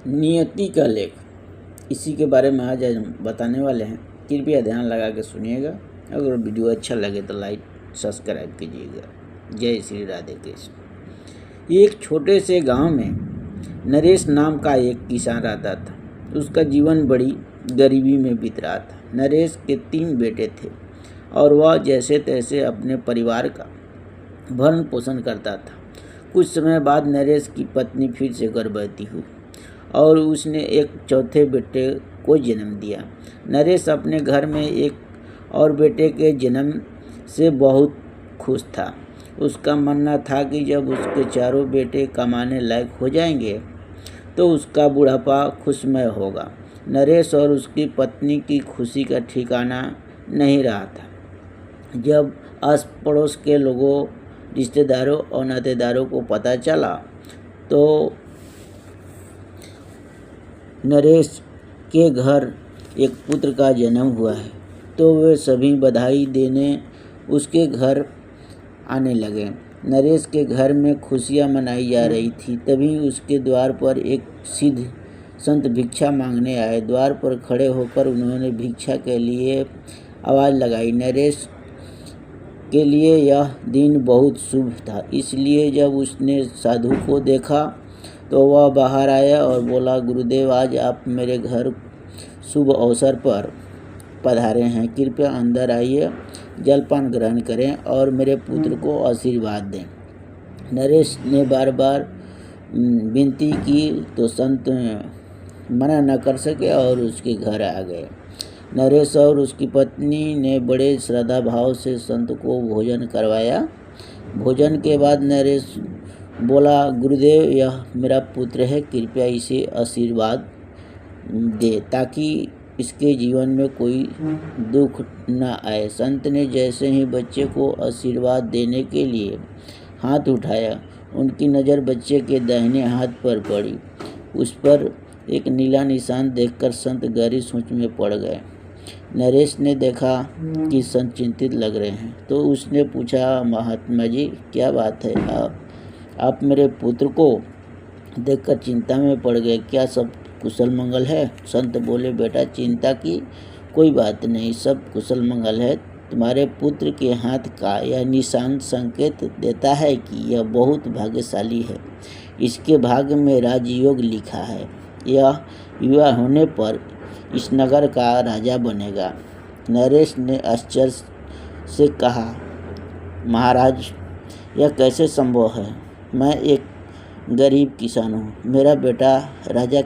नियति का लेख, इसी के बारे में आज हम बताने वाले हैं। कृपया ध्यान लगा के सुनिएगा। अगर वीडियो अच्छा लगे तो लाइक सब्सक्राइब कीजिएगा। जय श्री राधे कृष्ण। एक छोटे से गांव में नरेश नाम का एक किसान रहता था। उसका जीवन बड़ी गरीबी में बीत रहा था। नरेश के 3 बेटे थे और वह जैसे तैसे अपने परिवार का भरण पोषण करता था। कुछ समय बाद नरेश की पत्नी फिर से गर्भवती हुई और उसने एक चौथे बेटे को जन्म दिया। नरेश अपने घर में एक और बेटे के जन्म से बहुत खुश था। उसका मानना था कि जब उसके चारों बेटे कमाने लायक हो जाएंगे तो उसका बुढ़ापा खुशमय होगा। नरेश और उसकी पत्नी की खुशी का ठिकाना नहीं रहा था। जब आस पड़ोस के लोगों, रिश्तेदारों और नातेदारों को पता चला तो नरेश के घर एक पुत्र का जन्म हुआ है तो वे सभी बधाई देने उसके घर आने लगे। नरेश के घर में खुशियां मनाई जा रही थी। तभी उसके द्वार पर एक सिद्ध संत भिक्षा मांगने आए। द्वार पर खड़े होकर उन्होंने भिक्षा के लिए आवाज़ लगाई। नरेश के लिए यह दिन बहुत शुभ था, इसलिए जब उसने साधु को देखा तो वह बाहर आया और बोला, गुरुदेव, आज आप मेरे घर शुभ अवसर पर पधारे हैं। कृपया अंदर आइए, जलपान ग्रहण करें और मेरे पुत्र को आशीर्वाद दें। नरेश ने बार बार विनती की तो संत मना न कर सके और उसके घर आ गए। नरेश और उसकी पत्नी ने बड़े श्रद्धा भाव से संत को भोजन करवाया। भोजन के बाद नरेश बोला, गुरुदेव, यह मेरा पुत्र है, कृपया इसे आशीर्वाद दे ताकि इसके जीवन में कोई दुख न आए। संत ने जैसे ही बच्चे को आशीर्वाद देने के लिए हाथ उठाया, उनकी नज़र बच्चे के दाहिने हाथ पर पड़ी। उस पर एक नीला निशान देखकर संत गहरी सोच में पड़ गए। नरेश ने देखा कि संत चिंतित लग रहे हैं तो उसने पूछा, महात्मा जी, क्या बात है? आप मेरे पुत्र को देखकर चिंता में पड़ गए, क्या सब कुशल मंगल है? संत बोले, बेटा, चिंता की कोई बात नहीं, सब कुशल मंगल है। तुम्हारे पुत्र के हाथ का यह निशान संकेत देता है कि यह बहुत भाग्यशाली है। इसके भाग्य में राजयोग लिखा है। यह युवा होने पर इस नगर का राजा बनेगा। नरेश ने आश्चर्य से कहा, महाराज, यह कैसे संभव है? मैं एक गरीब किसान हूँ। मेरा बेटा राजा